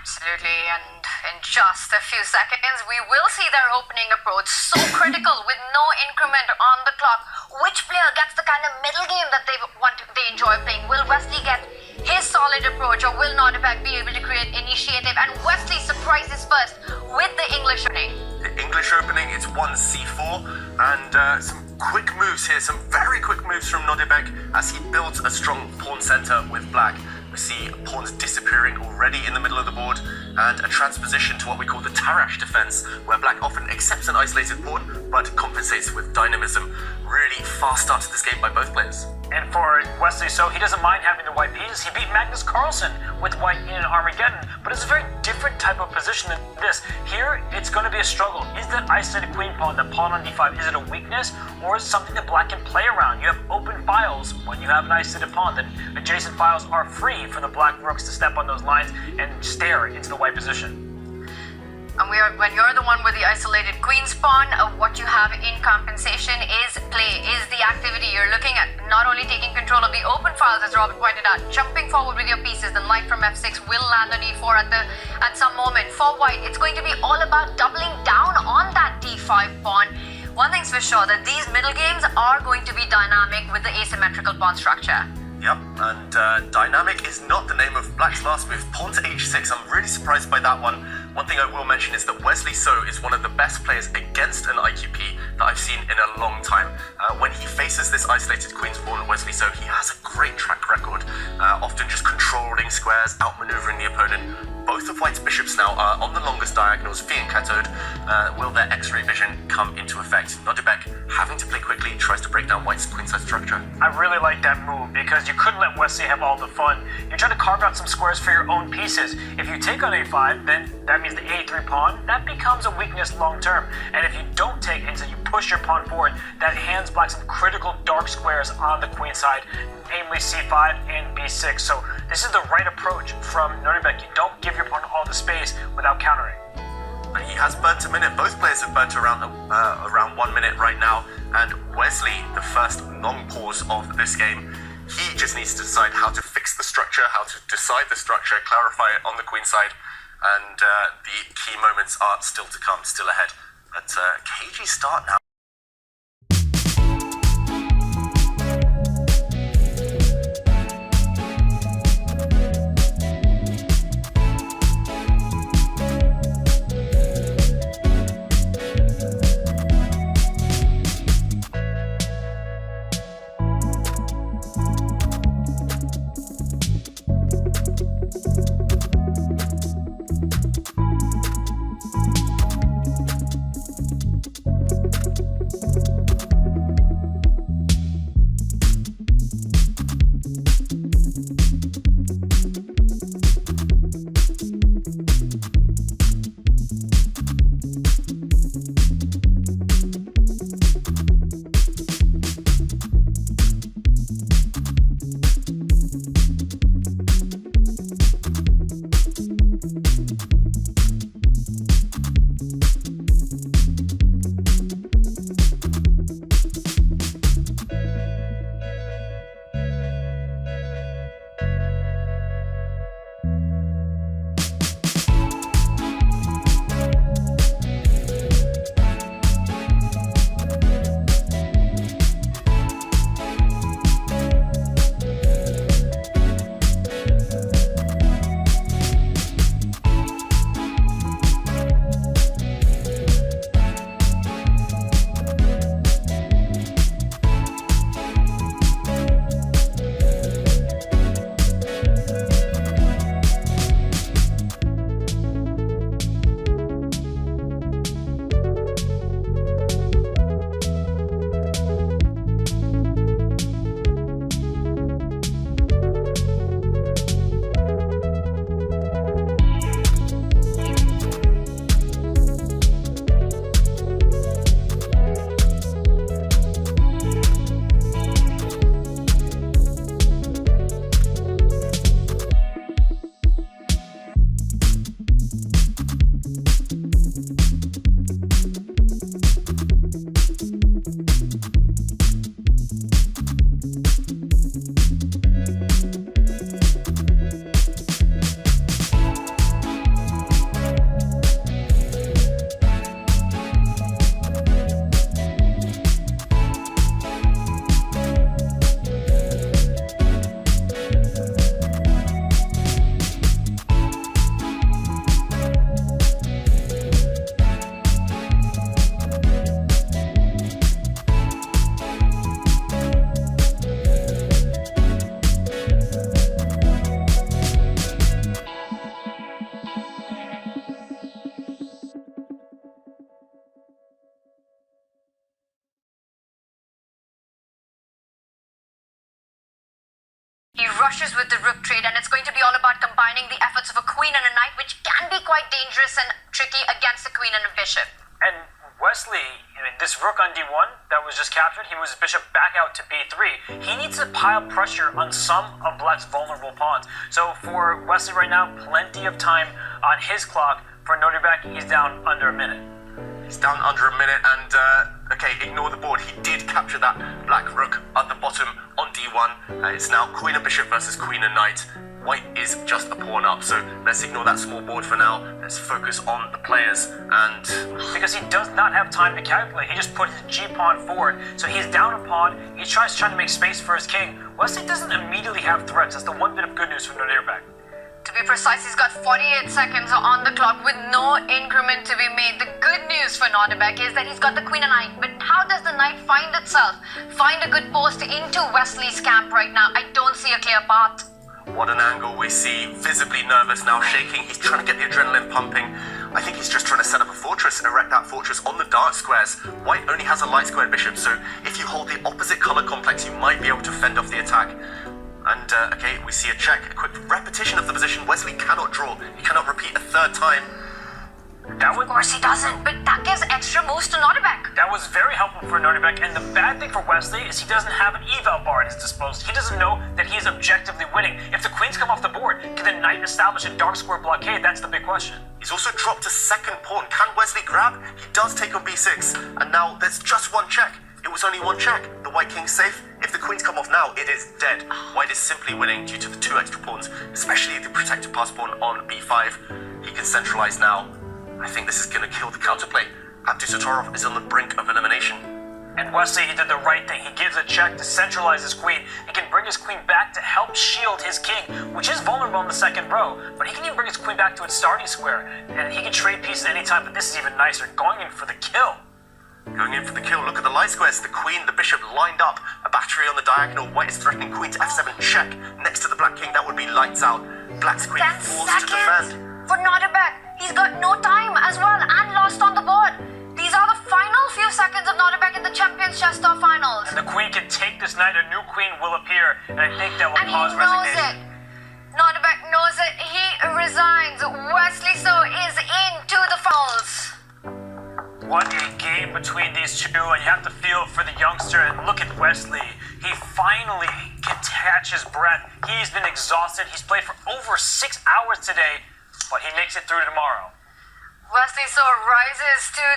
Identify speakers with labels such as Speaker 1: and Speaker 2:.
Speaker 1: Absolutely, and in just a few seconds, we will see their opening approach. So critical with no increment on the clock. Which player gets the kind of middle game that they enjoy playing? Will Wesley get his solid approach, or will Nodirbek be able to create initiative? And Wesley surprises first with the English opening.
Speaker 2: The English opening, it's 1c4, and some quick moves here, some very quick moves from Nodirbek as he builds a strong pawn center with black. We see pawns disappearing already in the middle of the board, and a transposition to what we call the Tarash defense, where black often accepts an isolated pawn, but compensates with dynamism. Really fast start to this game by both players.
Speaker 3: And for Wesley, so he doesn't mind having the white pieces. He beat Magnus Carlsen with white in Armageddon, but it's a very different type of position than this. Here, it's going to be a struggle. Is that isolated queen pawn, the pawn on d5, is it a weakness, or is it something that black can play around? You have open files when you have an isolated pawn, then adjacent files are free for the black rooks to step on those lines and stare into the white position.
Speaker 1: And when you're the one with the isolated queen's pawn, what you have in compensation is the activity you're looking at. Not only taking control of the open files, as Robert pointed out, jumping forward with your pieces. The knight from f6 will land on e4 at some moment. For white, it's going to be all about doubling down on that d5 pawn. One thing's for sure, that these middle games are going to be dynamic with the asymmetrical pawn structure.
Speaker 2: Yep, and dynamic is not the name of black's last move. Pawn to h6, I'm really surprised by that one. One thing I will mention is that Wesley So is one of the best players against an IQP that I've seen in a long time. When he faces this isolated queen's pawn, Wesley So, he has a great track record, often just controlling squares, outmaneuvering the opponent. Both of white's bishops now are on the longest diagonals, Phi and cathode. Will their X-ray vision come into effect? Nodirbek, having to play quickly, tries to break down white's queenside structure.
Speaker 3: I really like that move because you couldn't let Wesley have all the fun. You're trying to carve out some squares for your own pieces. If you take on a5, then that means the a3 pawn, that becomes a weakness long term. And if you don't take it, so you push your pawn forward, that hands black some critical dark squares on the queen side, namely c5 and b6. So this is the right approach from Nodirbek. You don't give your pawn all the space without countering.
Speaker 2: He has burnt a minute. Both players have burnt around 1 minute right now. And Wesley, the first long pause of this game, he just needs to decide how to fix the structure, how to decide the structure, clarify it on the queen side. And the key moments are still to come, still ahead. But cagey start now.
Speaker 1: rushes with the rook trade, and it's going to be all about combining the efforts of a queen and a knight, which can be quite dangerous and tricky against a queen and a bishop.
Speaker 3: And Wesley, this rook on d1 that was just captured, he moves his bishop back out to b3. He needs to pile pressure on some of Black's vulnerable pawns. So for Wesley right now, plenty of time on his clock. For Nodirbek, he's down under a minute.
Speaker 2: He's down under a minute, and okay, ignore the board. He did capture that black rook at the bottom on d1. It's now queen and bishop versus queen and knight. White is just a pawn up, so let's ignore that small board for now. Let's focus on the players, and
Speaker 3: because he does not have time to calculate, he just put his g-pawn forward, so he's down a pawn. He tries to make space for his king. Wesley doesn't immediately have threats. That's the one bit of good news for Nodirbek.
Speaker 1: To be precise, he's got 48 seconds on the clock with no increment to be made. The good news for Nodirbek is that he's got the queen and knight, but how does the knight find itself? Find a good post into Wesley's camp right now? I don't see a clear path.
Speaker 2: What an angle we see, visibly nervous now, shaking. He's trying to get the adrenaline pumping. I think he's just trying to set up a fortress, erect that fortress on the dark squares. White only has a light squared bishop, so if you hold the opposite color complex, you might be able to fend off the attack. And, okay, we see a check, a quick repetition of the position. Wesley cannot draw. He cannot repeat a third time.
Speaker 1: Of course he doesn't, but that gives extra moves to Nodirbek.
Speaker 3: That was very helpful for Nodirbek, and the bad thing for Wesley is he doesn't have an eval bar at his disposal. He doesn't know that he is objectively winning. If the queens come off the board, can the knight establish a dark square blockade? That's the big question.
Speaker 2: He's also dropped a second pawn. Can Wesley grab? He does take on b6, and now there's just one check. It was only one check. The white king's safe. If the queens come off now, it is dead. White is simply winning due to the two extra pawns, especially the protected pass pawn on b5. He can centralize now. I think this is going to kill the counterplay. Abdusattorov is on the brink of elimination.
Speaker 3: And Wesley, he did the right thing. He gives a check to centralize his queen. He can bring his queen back to help shield his king, which is vulnerable in the second row, but he can even bring his queen back to its starting square, and he can trade pieces anytime, but this is even nicer, going in for the kill.
Speaker 2: Going in for the kill. Look at the light squares. The queen, the bishop lined up. A battery on the diagonal. White is threatening queen to f7 check. Next to the black king, that would be lights out. Black's queen
Speaker 1: 10
Speaker 2: forced to defend.
Speaker 1: seconds for Nodirbek. He's got no time as well and lost on the board. These are the final few seconds of Nodirbek in the Champions Chess Star Finals.
Speaker 3: And the queen can take this knight. A new queen will appear, and I think that will
Speaker 1: And
Speaker 3: cause
Speaker 1: he knows
Speaker 3: resignation.
Speaker 1: it. Nodirbek knows it. He resigns. Wesley So is into the finals.
Speaker 3: What a game between these two, and you have to feel for the youngster. And look at Wesley. He finally can catch his breath. He's been exhausted. He's played for over 6 hours today, but he makes it through tomorrow.
Speaker 1: Wesley So rises to